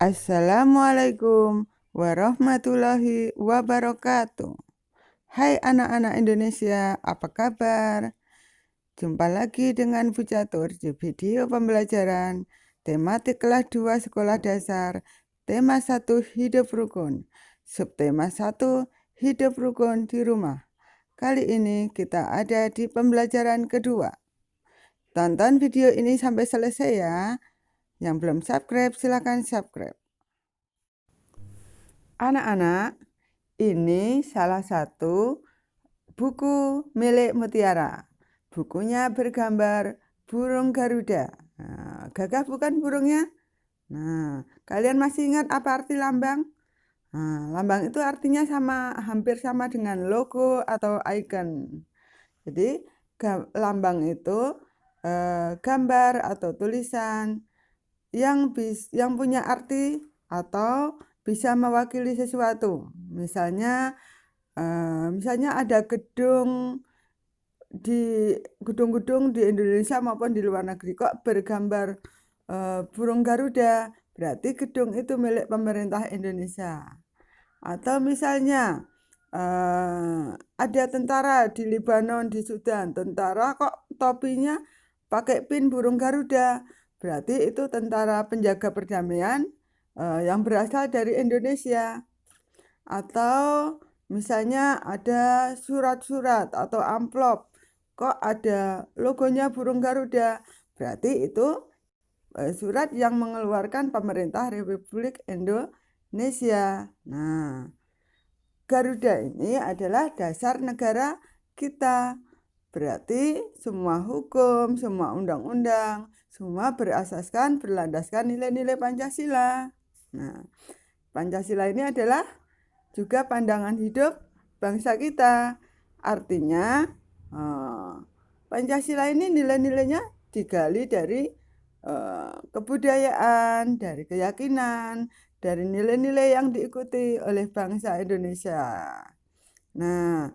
Assalamualaikum warahmatullahi wabarakatuh. Hai anak-anak Indonesia, apa kabar? Jumpa lagi dengan Bu Catur di video pembelajaran tematik kelas 2 sekolah dasar, tema 1 hidup rukun, subtema 1 hidup rukun di rumah. Kali ini kita ada di pembelajaran kedua. Tonton video ini sampai selesai ya. Yang belum subscribe silahkan subscribe. Anak-anak, ini salah satu buku milik Mutiara. Bukunya bergambar burung Garuda. Nah, gagah bukan burungnya? Nah, kalian masih ingat apa arti lambang? Nah, lambang itu artinya hampir sama dengan logo atau icon. Jadi, lambang itu gambar atau tulisan yang punya arti atau bisa mewakili sesuatu. Misalnya ada gedung-gedung di Indonesia maupun di luar negeri kok bergambar burung Garuda, berarti gedung itu milik pemerintah Indonesia. Atau misalnya ada tentara di Lebanon, di Sudan, tentara kok topinya pakai pin burung Garuda, berarti itu tentara penjaga perdamaian yang berasal dari Indonesia. Atau misalnya ada surat-surat atau amplop, kok ada logonya burung Garuda, berarti itu surat yang mengeluarkan pemerintah Republik Indonesia. Nah, Garuda ini adalah dasar negara kita. Berarti semua hukum, semua undang-undang, semua berlandaskan nilai-nilai Pancasila. Nah, Pancasila ini adalah juga pandangan hidup bangsa kita. Artinya Pancasila ini nilai-nilainya digali dari kebudayaan, dari keyakinan, dari nilai-nilai yang diikuti oleh bangsa Indonesia. Nah,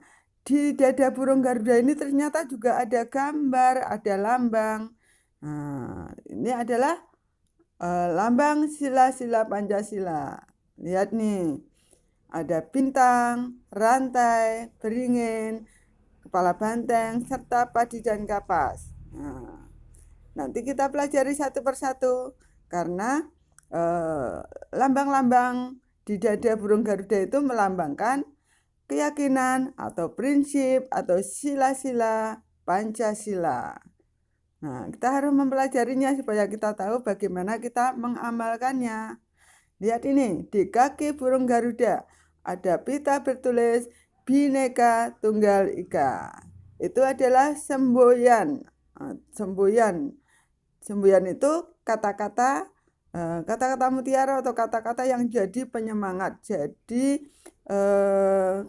di dada burung Garuda ini ternyata juga ada gambar, ada lambang. Nah, ini adalah lambang sila-sila Pancasila. Lihat nih, ada bintang, rantai, beringin, kepala banteng, serta padi dan kapas. Nah, nanti kita pelajari satu persatu karena lambang-lambang di dada burung Garuda itu melambangkan keyakinan atau prinsip atau sila-sila Pancasila. Nah, kita harus mempelajarinya supaya kita tahu bagaimana kita mengamalkannya. Lihat ini, di kaki burung Garuda ada pita bertulis Bhinneka Tunggal Ika. Itu adalah semboyan. Semboyan itu kata-kata mutiara atau kata-kata yang jadi penyemangat, jadi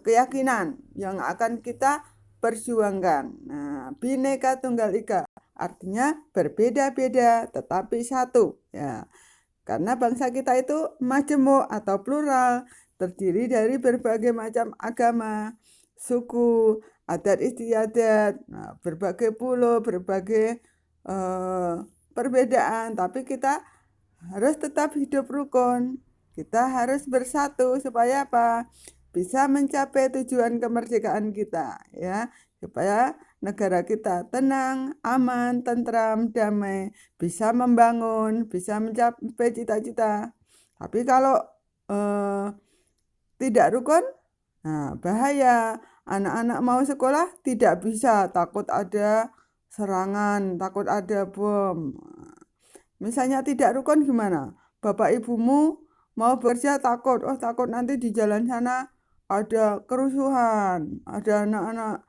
keyakinan yang akan kita perjuangkan. Nah, Bhinneka Tunggal Ika artinya berbeda-beda tetapi satu, ya. Karena bangsa kita itu majemuk atau plural, terdiri dari berbagai macam agama, suku, adat istiadat, berbagai pulau, berbagai perbedaan, tapi kita harus tetap hidup rukun. Kita harus bersatu supaya apa? Bisa mencapai tujuan kemerdekaan kita, ya. Supaya negara kita tenang, aman, tentram, damai, bisa membangun, bisa mencapai cita-cita. Tapi kalau tidak rukun, bahaya. Anak-anak mau sekolah tidak bisa, takut ada serangan, takut ada bom. Misalnya tidak rukun gimana? Bapak ibumu mau bekerja takut nanti di jalan sana ada kerusuhan, ada anak-anak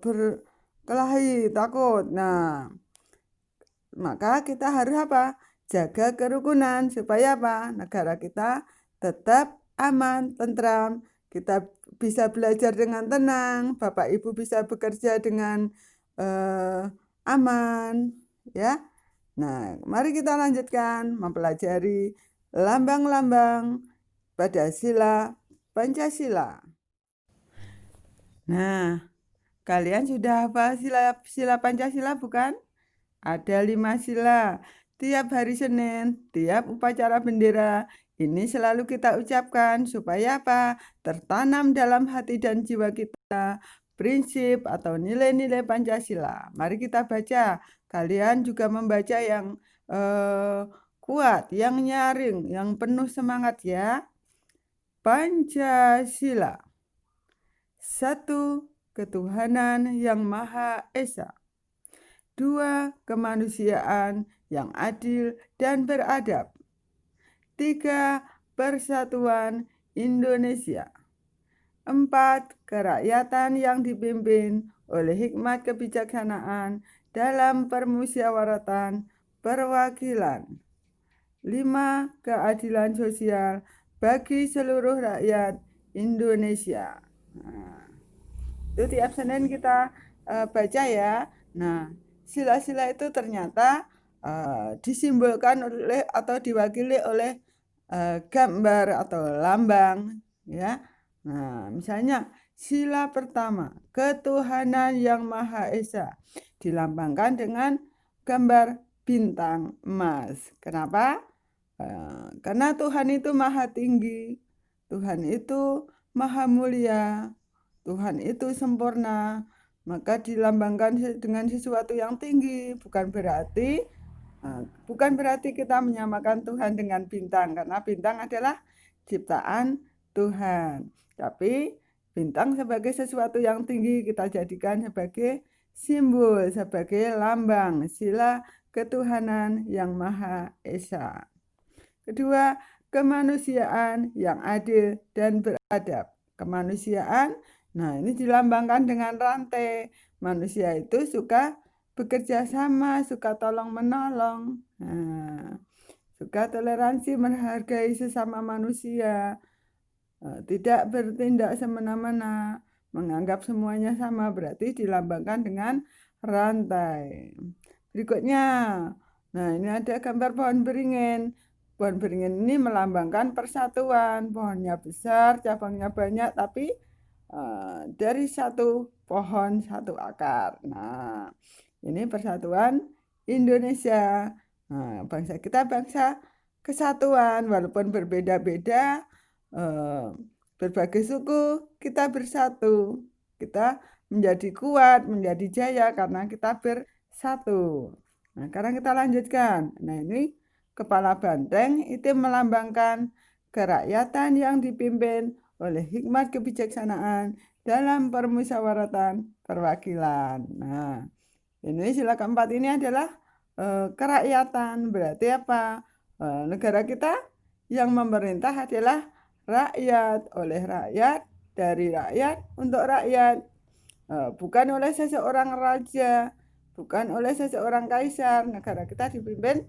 berkelahi, takut. Nah, maka kita harus apa? Jaga kerukunan supaya apa? Negara kita tetap aman, tentram. Kita bisa belajar dengan tenang, Bapak Ibu bisa bekerja dengan aman, ya. Nah, mari kita lanjutkan mempelajari lambang-lambang pada sila Pancasila. Nah, kalian sudah hafal sila Pancasila bukan? Ada 5 sila. tiap hari Senin, tiap upacara bendera, ini selalu kita ucapkan supaya apa? Tertanam dalam hati dan jiwa kita prinsip atau nilai-nilai Pancasila. Mari kita baca. Kalian juga membaca yang kuat, yang nyaring, yang penuh semangat ya. Pancasila. Satu, ketuhanan yang Maha Esa. Dua, kemanusiaan yang adil dan beradab. Tiga, persatuan Indonesia. Empat, kerakyatan yang dipimpin oleh hikmat kebijaksanaan dalam permusyawaratan perwakilan. Lima, keadilan sosial bagi seluruh rakyat Indonesia. Nah, itu tiap Senin kita baca ya. Nah, sila-sila itu ternyata disimbolkan oleh atau diwakili oleh gambar atau lambang ya. Nah, misalnya sila pertama, ketuhanan yang Maha Esa, dilambangkan dengan gambar bintang emas. Kenapa? Karena Tuhan itu maha tinggi, Tuhan itu maha mulia, Tuhan itu sempurna, maka dilambangkan dengan sesuatu yang tinggi. Bukan berarti kita menyamakan Tuhan dengan bintang, karena bintang adalah ciptaan Tuhan. Tapi bintang sebagai sesuatu yang tinggi kita jadikan sebagai simbol, sebagai lambang sila ketuhanan yang Maha Esa. Kedua, kemanusiaan yang adil dan beradab. Kemanusiaan, nah ini dilambangkan dengan rantai. Manusia itu suka bekerja sama, suka tolong menolong, suka toleransi, menghargai sesama manusia, tidak bertindak semena-mena, menganggap semuanya sama, berarti dilambangkan dengan rantai. Berikutnya, nah ini ada gambar pohon beringin. Pohon beringin ini melambangkan persatuan. Pohonnya besar, cabangnya banyak, tapi dari satu pohon satu akar. Nah, ini persatuan Indonesia. Nah, bangsa kita bangsa kesatuan, walaupun berbeda-beda, berbagai suku, kita bersatu. Kita menjadi kuat, menjadi jaya karena kita bersatu. Nah, sekarang kita lanjutkan. Nah, ini kepala banteng itu melambangkan kerakyatan yang dipimpin oleh hikmat kebijaksanaan dalam permusyawaratan perwakilan. Nah, ini sila keempat ini adalah kerakyatan. Berarti apa? Negara kita yang memerintah adalah rakyat, oleh rakyat, dari rakyat, untuk rakyat. Bukan oleh seseorang raja, bukan oleh seseorang kaisar. Negara kita dipimpin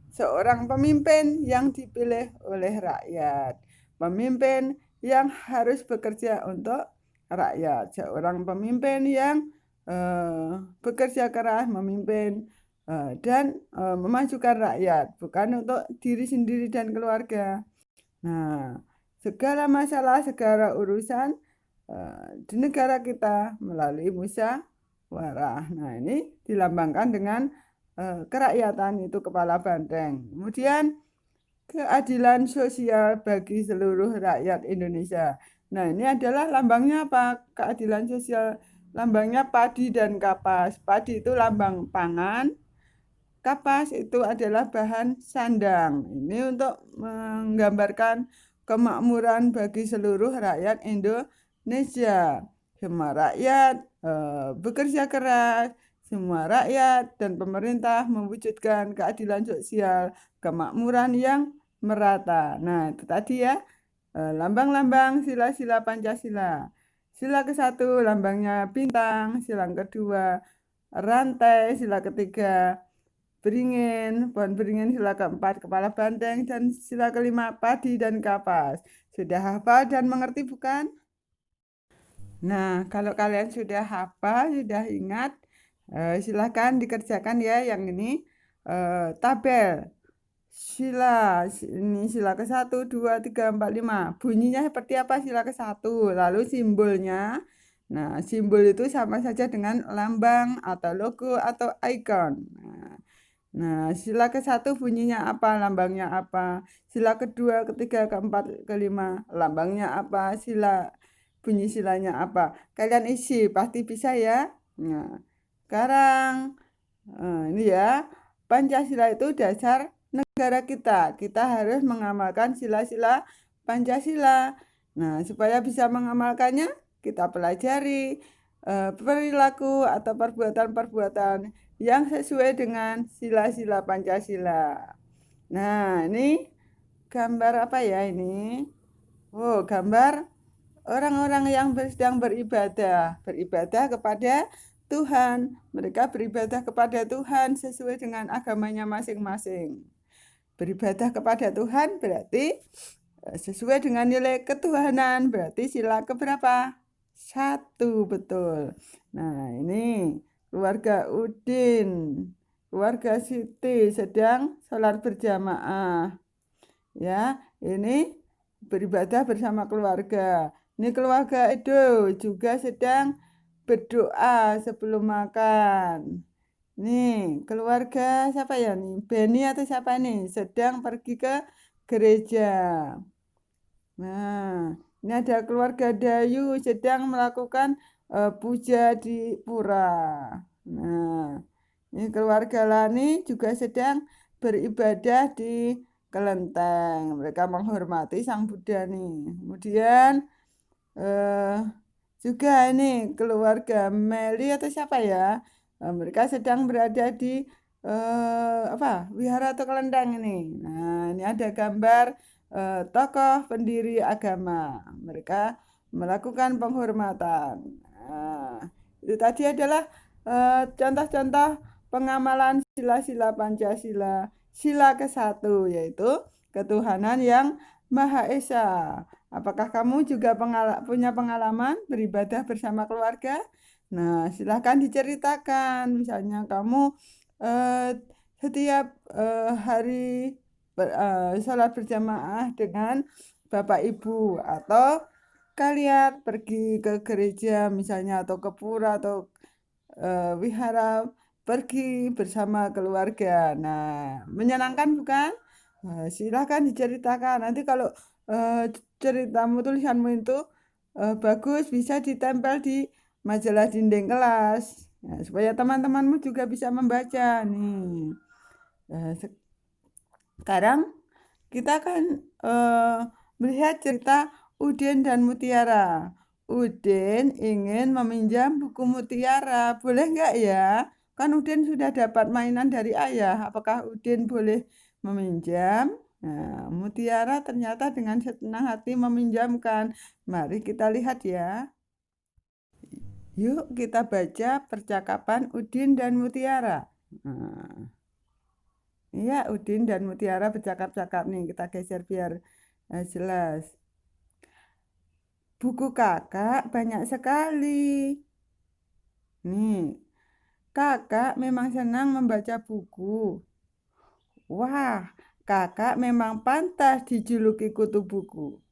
seorang pemimpin yang dipilih oleh rakyat. Pemimpin yang harus bekerja untuk rakyat. Seorang pemimpin yang bekerja keras, memimpin dan memajukan rakyat, bukan untuk diri sendiri dan keluarga. Nah, segala masalah, segala urusan di negara kita melalui musyawarah. Nah, ini dilambangkan dengan kerakyatan, itu kepala banteng. Kemudian keadilan sosial bagi seluruh rakyat Indonesia. Nah, ini adalah lambangnya apa? Keadilan sosial, lambangnya padi dan kapas. Padi itu lambang pangan, kapas itu adalah bahan sandang. Ini untuk menggambarkan kemakmuran bagi seluruh rakyat Indonesia. Semua rakyat bekerja keras, semua rakyat dan pemerintah mewujudkan keadilan sosial, kemakmuran yang merata. Nah, itu tadi ya, lambang-lambang sila-sila Pancasila. Sila ke-1 lambangnya bintang, sila kedua rantai, sila ketiga beringin, pohon beringin, sila keempat kepala banteng, dan sila kelima padi dan kapas. Sudah hafal dan mengerti bukan? Nah, kalau kalian sudah hafal, sudah ingat, silahkan dikerjakan ya yang ini tabel sila. Ini sila ke-1, 2, 3, 4, 5. Bunyinya seperti apa sila ke-1? Lalu simbolnya. Nah, simbol itu sama saja dengan lambang atau logo atau icon. Nah, Nah, sila ke-1 bunyinya apa? Lambangnya apa? Sila kedua, ketiga, keempat, kelima, lambangnya apa? Bunyi silanya apa? Kalian isi, pasti bisa ya. Nah, sekarang ini ya, Pancasila itu dasar negara kita. Kita harus mengamalkan sila-sila Pancasila. Nah, supaya bisa mengamalkannya, kita pelajari perilaku atau perbuatan-perbuatan yang sesuai dengan sila-sila Pancasila. Nah, ini gambar apa ya ini? Oh, gambar orang-orang yang sedang beribadah kepada Tuhan. Mereka beribadah kepada Tuhan sesuai dengan agamanya masing-masing. Beribadah kepada Tuhan berarti sesuai dengan nilai ketuhanan, berarti sila keberapa? 1, betul. Nah, ini keluarga Udin, keluarga Siti sedang sholat berjamaah. Ya, ini beribadah bersama keluarga. Ini keluarga Edo juga sedang berdoa sebelum makan. Nih, keluarga siapa ya nih? Beni atau siapa nih? Sedang pergi ke gereja. Nah, ini ada keluarga Dayu sedang melakukan puja di pura. Nah, ini keluarga Lani juga sedang beribadah di kelenteng. Mereka menghormati Sang Buddha nih. Kemudian eh, juga ini keluarga Meli atau siapa ya? Mereka sedang berada di apa? Wihara atau kelenteng ini. Nah, ini ada gambar tokoh pendiri agama. Mereka melakukan penghormatan. Nah, itu tadi adalah contoh-contoh pengamalan sila-sila Pancasila. Sila ke-1 yaitu ketuhanan yang Maha Esa. Apakah kamu juga punya pengalaman beribadah bersama keluarga? Nah, silahkan diceritakan. Misalnya kamu eh, setiap hari sholat berjamaah dengan Bapak Ibu atau kalian pergi ke gereja misalnya atau ke pura atau wihara pergi bersama keluarga. Nah, menyenangkan bukan? Silahkan diceritakan. Nanti kalau ceritamu, tulisanmu itu bagus, bisa ditempel di majalah dinding kelas. Nah, supaya teman-temanmu juga bisa membaca. Nih, sekarang kita akan melihat cerita Udin dan Mutiara. Udin ingin meminjam buku Mutiara. Boleh nggak ya? Kan Udin sudah dapat mainan dari ayah. Apakah Udin boleh meminjam? Nah, Mutiara ternyata dengan senang hati meminjamkan. Mari kita lihat ya. Yuk kita baca percakapan Udin dan Mutiara. Nah, iya, Udin dan Mutiara bercakap-cakap nih. Kita geser biar jelas. Buku kakak banyak sekali. Nih, kakak memang senang membaca buku. Wah, kakak memang pantas dijuluki kutu buku.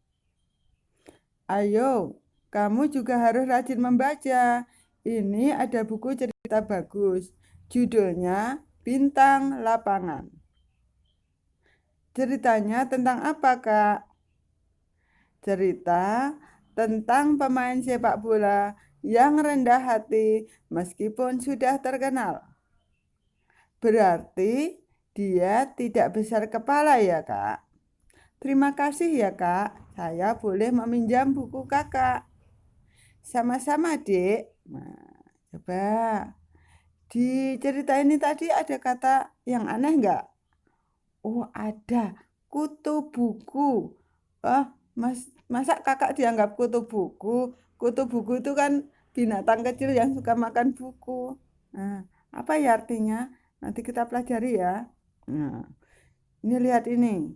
Ayo, kamu juga harus rajin membaca. Ini ada buku cerita bagus. Judulnya Bintang Lapangan. Ceritanya tentang apa, Kak? Cerita tentang pemain sepak bola yang rendah hati meskipun sudah terkenal. Berarti dia tidak besar kepala ya, Kak? Terima kasih ya, Kak. Saya boleh meminjam buku Kakak. Sama-sama, Dek. Nah, coba di cerita ini tadi ada kata yang aneh nggak? Oh, ada. Kutu buku. Oh, masa kakak dianggap kutu buku? Kutu buku itu kan binatang kecil yang suka makan buku. Nah, apa ya artinya? Nanti kita pelajari ya. Nah, ini lihat ini.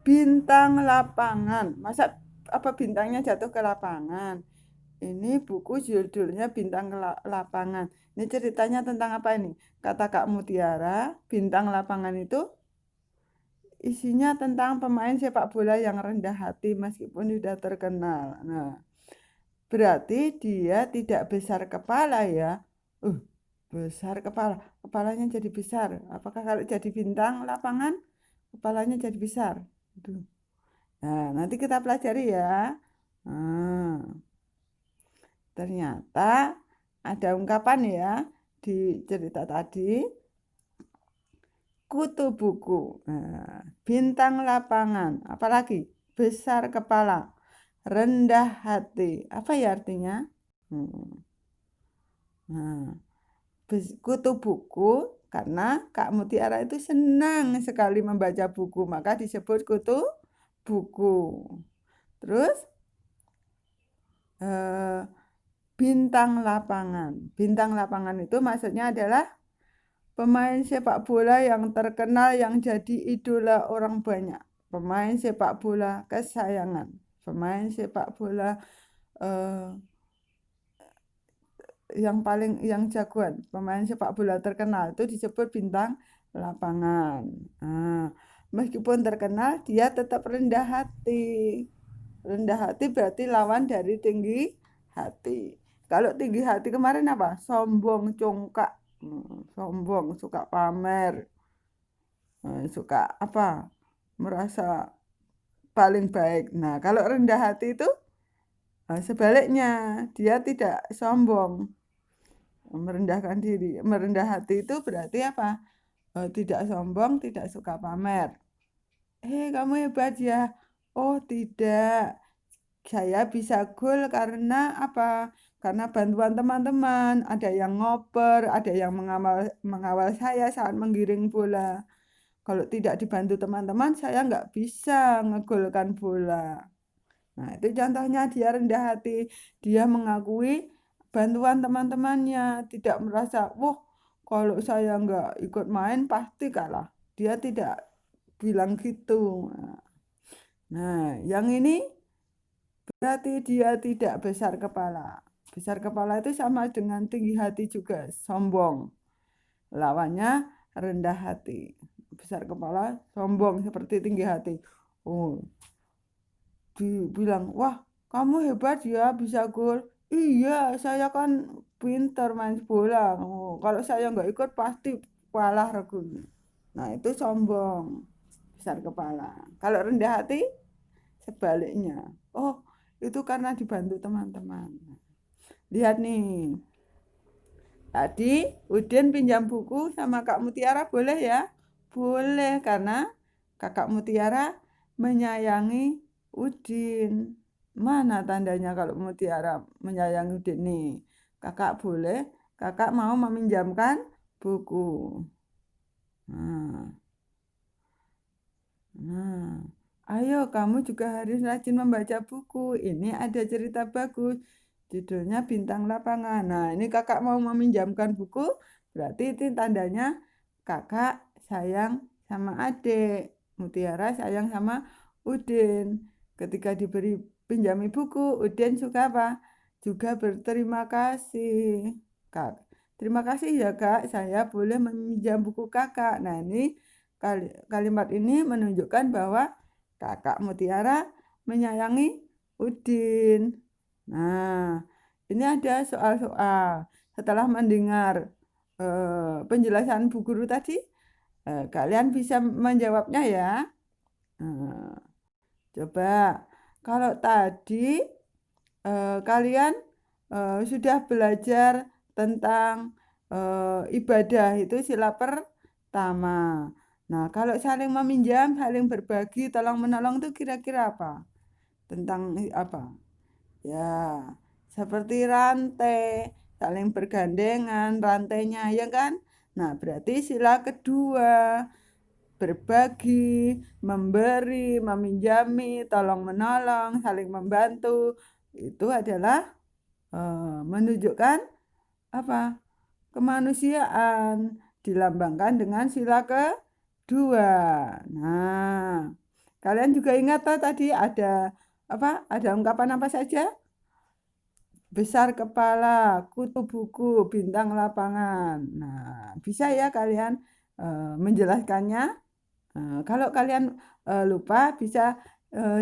Bintang lapangan. Masa apa bintangnya jatuh ke lapangan? Ini buku judulnya Bintang Lapangan. Ini ceritanya tentang apa ini? Kata Kak Mutiara, bintang lapangan itu isinya tentang pemain sepak bola yang rendah hati meskipun sudah terkenal. Nah, berarti dia tidak besar kepala ya. besar kepala, kepalanya jadi besar. Apakah kalau jadi bintang lapangan, kepalanya jadi besar? Aduh. Nah, nanti kita pelajari ya. Nah, ternyata ada ungkapan ya di cerita tadi, kutu buku, nah, bintang lapangan, apalagi besar kepala, rendah hati. Apa ya artinya? Nah, kutu buku karena Kak Mutiara itu senang sekali membaca buku, maka disebut kutu buku. Terus eh, bintang lapangan. Bintang lapangan itu maksudnya adalah pemain sepak bola yang terkenal yang jadi idola orang banyak. Pemain sepak bola kesayangan. Pemain sepak bola eh, yang jagoan, pemain sepak bola terkenal itu disebut bintang lapangan. Nah, meskipun terkenal, dia tetap rendah hati. Rendah hati berarti lawan dari tinggi hati. Kalau tinggi hati kemarin apa? Sombong, congkak. Sombong, suka pamer, suka apa? Merasa paling baik. Nah, kalau rendah hati itu sebaliknya, dia tidak sombong, merendahkan diri. Merendah hati itu berarti apa? Tidak sombong, tidak suka pamer. Kamu hebat ya. Oh, tidak. Saya bisa gol karena apa? Karena bantuan teman-teman. Ada yang ngoper, ada yang mengawal saya saat menggiring bola. Kalau tidak dibantu teman-teman, saya nggak bisa ngegolkan bola. Nah, itu contohnya dia rendah hati. Dia mengakui bantuan teman-temannya. Tidak merasa, wah, kalau saya nggak ikut main pasti kalah. Dia tidak bilang gitu. Nah, yang ini berarti dia tidak besar kepala. Besar kepala itu sama dengan tinggi hati juga, sombong. Lawannya rendah hati. Besar kepala, sombong seperti tinggi hati. Oh, dibilang, wah, kamu hebat ya bisa gol. Iya, saya kan pintar main bola. Oh, kalau saya nggak ikut pasti kalah regunya. Nah, itu sombong, besar kepala. Kalau rendah hati, sebaliknya. Oh, itu karena dibantu teman-teman. Lihat nih, tadi Udin pinjam buku sama Kak Mutiara boleh ya? Boleh, karena Kakak Mutiara menyayangi Udin. Mana tandanya kalau Mutiara menyayangi Udin nih? Kakak boleh, kakak mau meminjamkan buku. Nah, nah, ayo kamu juga harus rajin membaca buku. Ini ada cerita bagus. Judulnya Bintang Lapangan. Nah, ini kakak mau meminjamkan buku, berarti itu tandanya kakak sayang sama adik. Mutiara sayang sama Udin. Ketika diberi pinjami buku, Udin suka apa? Juga berterima kasih. Kak, terima kasih ya kak, saya boleh meminjam buku kakak. Nah, ini kalimat ini menunjukkan bahwa kakak Mutiara menyayangi Udin. Nah, ini ada soal-soal. Setelah mendengar penjelasan Bu Guru tadi, kalian bisa menjawabnya ya. Nah, coba kalau tadi kalian sudah belajar tentang ibadah itu sila pertama. Nah, kalau saling meminjam, saling berbagi, tolong menolong itu kira-kira apa? Tentang apa? Ya, seperti rantai, saling bergandengan rantainya, ya kan? Nah, berarti sila kedua, berbagi, memberi, meminjami, tolong menolong, saling membantu, itu adalah menunjukkan apa? Kemanusiaan, dilambangkan dengan sila kedua. Nah, kalian juga ingat tadi ada apa? Ada ungkapan apa saja? Besar kepala, kutu buku, bintang lapangan. Nah, bisa ya kalian menjelaskannya. Kalau kalian lupa, bisa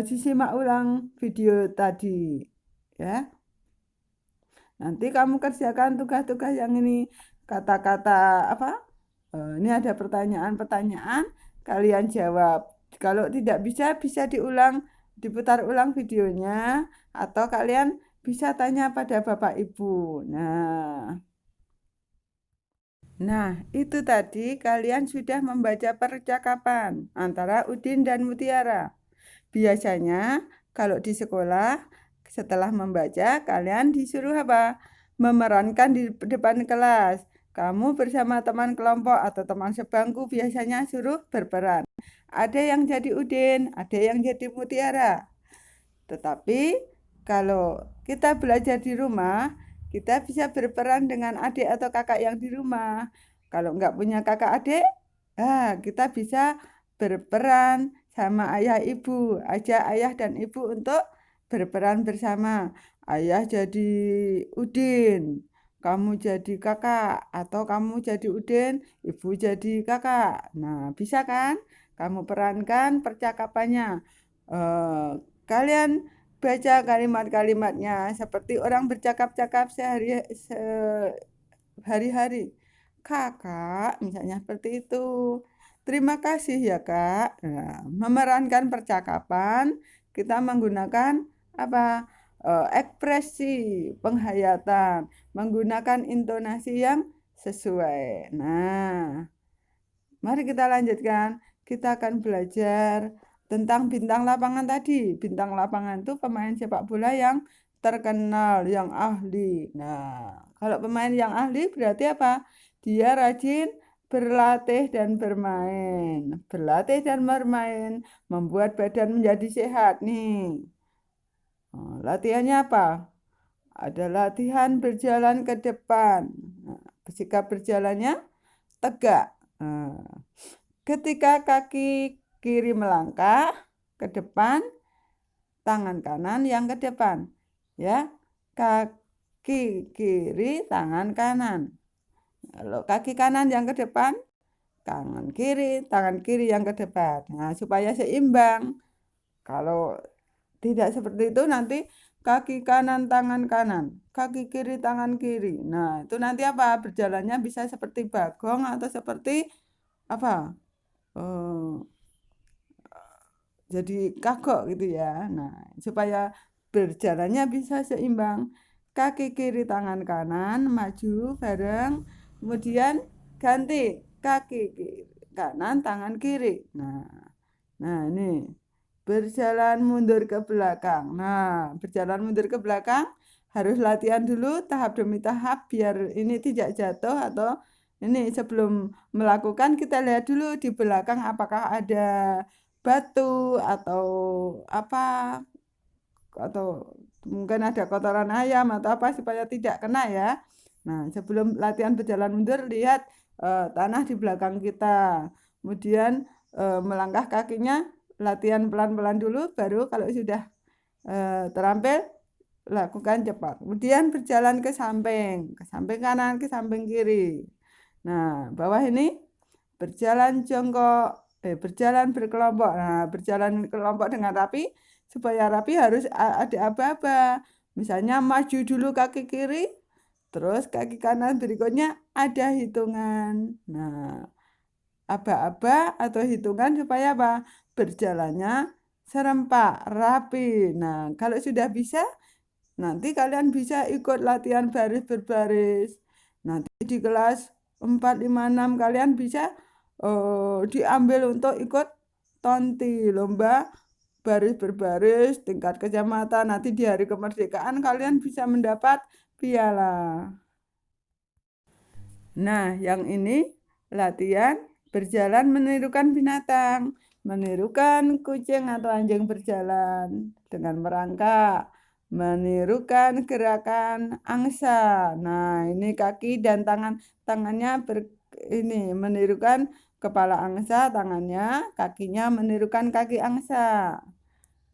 disimak ulang video tadi, ya. Nanti kamu kerjakan tugas-tugas yang ini. kata-kata apa? Ini ada pertanyaan-pertanyaan, kalian jawab. Kalau tidak bisa, bisa diulang, diputar ulang videonya, atau kalian bisa tanya pada Bapak Ibu. Nah, itu tadi kalian sudah membaca percakapan antara Udin dan Mutiara. Biasanya kalau di sekolah setelah membaca kalian disuruh apa? Memerankan di depan kelas. Kamu bersama teman kelompok atau teman sebangku biasanya suruh berperan. Ada yang jadi Udin, ada yang jadi Mutiara. Tetapi kalau kita belajar di rumah, kita bisa berperan dengan adik atau kakak yang di rumah. Kalau nggak punya kakak adik, kita bisa berperan sama ayah ibu. Ajak ayah dan ibu untuk berperan bersama. Ayah jadi Udin, kamu jadi kakak, atau kamu jadi Udin, ibu jadi kakak. Nah, bisa kan? Kamu perankan percakapannya. Kalian baca kalimat-kalimatnya seperti orang bercakap-cakap sehari-hari. Kakak, misalnya seperti itu. Terima kasih ya, Kak. Nah, memerankan percakapan, kita menggunakan apa? Ekspresi penghayatan, menggunakan intonasi yang sesuai. Nah, mari kita lanjutkan. Kita akan belajar tentang bintang lapangan tadi. Bintang lapangan itu pemain sepak bola yang terkenal, yang ahli. Nah, kalau pemain yang ahli berarti apa? Dia rajin berlatih dan bermain. Berlatih dan bermain membuat badan menjadi sehat nih. Latihannya apa? Ada latihan berjalan ke depan. Nah, sikap berjalannya tegak. Nah, ketika kaki kiri melangkah ke depan, tangan kanan yang ke depan. Ya, kaki kiri, tangan kanan. Kalau kaki kanan yang ke depan, tangan kiri yang ke depan. Nah, supaya seimbang. Kalau tidak seperti itu nanti kaki kanan tangan kanan, kaki kiri tangan kiri. Nah, itu nanti apa? Berjalannya bisa seperti bagong atau seperti apa? Oh, jadi kagok gitu ya. Nah, supaya berjalannya bisa seimbang. Kaki kiri tangan kanan maju bareng, kemudian ganti kaki kanan tangan kiri. Nah, ini berjalan mundur ke belakang. Nah, berjalan mundur ke belakang harus latihan dulu tahap demi tahap biar ini tidak jatuh atau ini sebelum melakukan kita lihat dulu di belakang apakah ada batu atau apa atau mungkin ada kotoran ayam atau apa supaya tidak kena ya. Nah, sebelum latihan berjalan mundur lihat tanah di belakang kita. Kemudian melangkah kakinya latihan pelan-pelan dulu baru kalau sudah terampil lakukan cepat. Kemudian berjalan ke samping kanan, ke samping kiri. Nah, bawah ini berjalan jongkok, berjalan berkelompok. Nah, berjalan kelompok dengan rapi, supaya rapi harus ada aba-aba. Misalnya maju dulu kaki kiri, terus kaki kanan berikutnya ada hitungan. Nah, aba-aba atau hitungan supaya apa? Berjalannya serempak, rapi. Nah, kalau sudah bisa, nanti kalian bisa ikut latihan baris berbaris. Nanti di kelas 4, 5, 6 kalian bisa diambil untuk ikut tonti lomba baris berbaris tingkat kecamatan. Nanti di hari kemerdekaan kalian bisa mendapat piala. Nah, yang ini latihan berjalan menirukan binatang, menirukan kucing atau anjing berjalan dengan merangkak, menirukan gerakan angsa. Nah, ini kaki dan tangannya ini menirukan kepala angsa, tangannya, kakinya menirukan kaki angsa.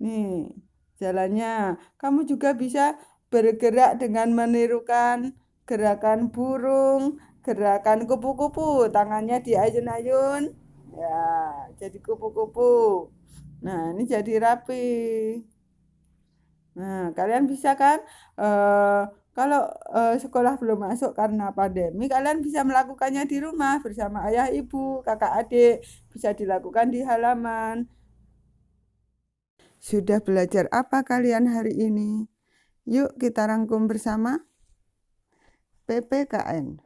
Nih, jalannya. Kamu juga bisa bergerak dengan menirukan gerakan burung, gerakan kupu-kupu. Tangannya diayun-ayun. Ya, jadi kupu-kupu. Nah, ini jadi rapi. Nah, kalian bisa kan? Kalau sekolah belum masuk karena pandemi, kalian bisa melakukannya di rumah bersama ayah, ibu, kakak, adik, bisa dilakukan di halaman. Sudah belajar apa kalian hari ini? Yuk kita rangkum bersama. PPKN.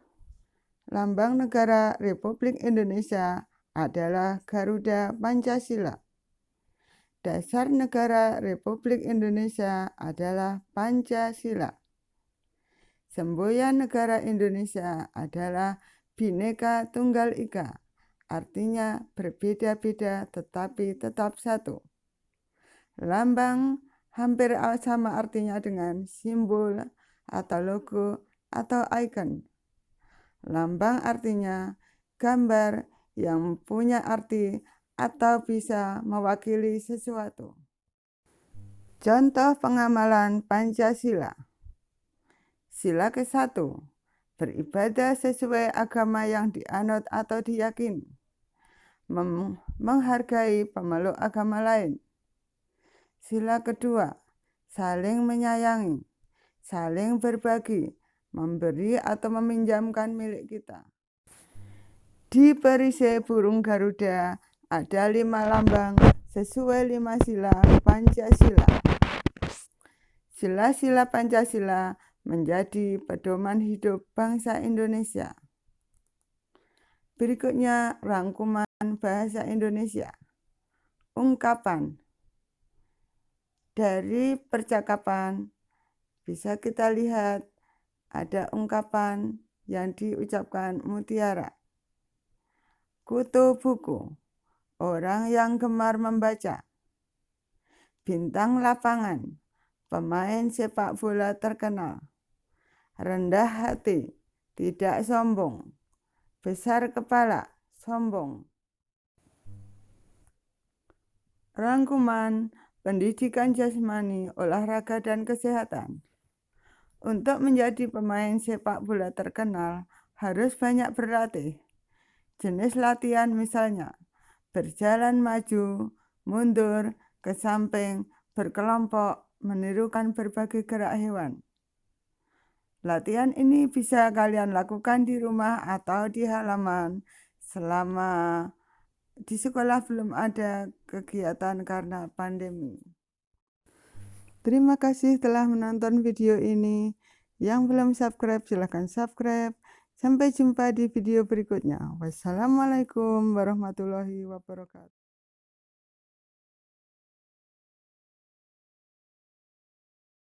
Lambang Negara Republik Indonesia adalah Garuda Pancasila. Dasar Negara Republik Indonesia adalah Pancasila. Semboyan negara Indonesia adalah Bhinneka Tunggal Ika, artinya berbeda-beda tetapi tetap satu. Lambang hampir sama artinya dengan simbol atau logo atau icon. Lambang artinya gambar yang punya arti atau bisa mewakili sesuatu. Contoh pengamalan Pancasila. Sila ke-1, beribadah sesuai agama yang dianut atau diyakini. Menghargai pemeluk agama lain. Sila kedua, saling menyayangi, saling berbagi, memberi atau meminjamkan milik kita. Di perisai burung Garuda ada 5 lambang sesuai 5 sila Pancasila. Sila-sila Pancasila menjadi pedoman hidup bangsa Indonesia. Berikutnya rangkuman bahasa Indonesia. Ungkapan. Dari percakapan bisa kita lihat ada ungkapan yang diucapkan mutiara. Kutu buku, orang yang gemar membaca. Bintang lapangan, pemain sepak bola terkenal. Rendah hati, tidak sombong. Besar kepala, sombong. Rangkuman pendidikan jasmani, olahraga, dan kesehatan. Untuk menjadi pemain sepak bola terkenal, harus banyak berlatih. Jenis latihan misalnya, berjalan maju, mundur, ke samping, berkelompok, menirukan berbagai gerak hewan. Latihan ini bisa kalian lakukan di rumah atau di halaman selama di sekolah belum ada kegiatan karena pandemi. Terima kasih telah menonton video ini. Yang belum subscribe silahkan subscribe. Sampai jumpa di video berikutnya. Wassalamualaikum warahmatullahi wabarakatuh.